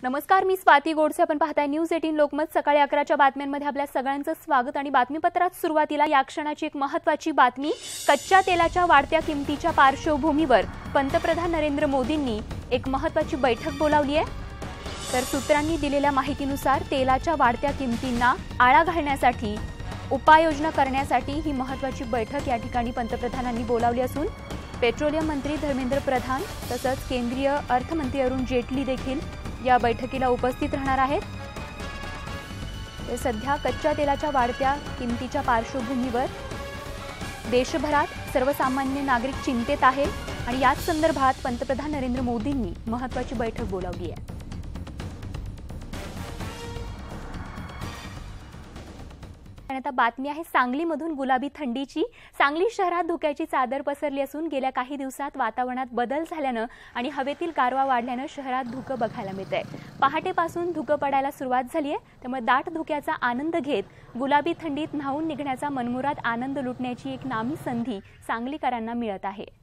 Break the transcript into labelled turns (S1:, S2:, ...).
S1: नमस्कार, मी स्वाती गोडसे. आपण पाहताय न्यूज 18 लोकमत. सकाळी 11च्या बातम्यांमध्ये आपल्या सगळ्यांचं स्वागत. आणि बातमीपत्रात सुरुवातीला या क्षणाची एक महत्त्वाची बातमी. कच्च्या तेलाच्या वाढत्या किमतीच्या पार्श्वभूमीवर पंतप्रधान नरेंद्र मोदींनी एक महत्त्वाची बैठक बोलावली आहे. तर सूत्रांनी दिलेल्या माहितीनुसार तेलाच्या वाढत्या किमतींना आळा घालण्यासाठी उपाययोजना करण्यासाठी ही महत्त्वाची बैठक या ठिकाणी पंतप्रधानांनी बोलावली असून पेट्रोलियम मंत्री धर्मेंद्र प्रधान तसंच केंद्रीय अर्थमंत्री अरुण जेटली देखील या बैठकीला उपस्थित राहणार आहेत. सध्या कच्च्या तेलाच्या वाढत्या किमतीच्या पार्श्वभूमीवर देशभरात सर्वसामान्य नागरिक चिंतेत आहेत आणि याच संदर्भात पंतप्रधान नरेंद्र मोदींनी महत्त्वाची बैठक बोलावली आहे. आता बातमी आहे सांगलीमधून गुलाबी थंडीची. सांगली शहरात धुक्याची चादर पसरली असून गेल्या काही दिवसात वातावरणात बदल झाल्यानं आणि हवेतील गारवा वाढल्यानं शहरात धुकं बघायला मिळतंय. पहाटेपासून धुकं पडायला सुरुवात झाली आहे. त्यामुळे दाट धुक्याचा आनंद घेत गुलाबी थंडीत न्हावून निघण्याचा मनमुराद आनंद लुटण्याची एक नामी संधी सांगलीकरांना मिळत आहे.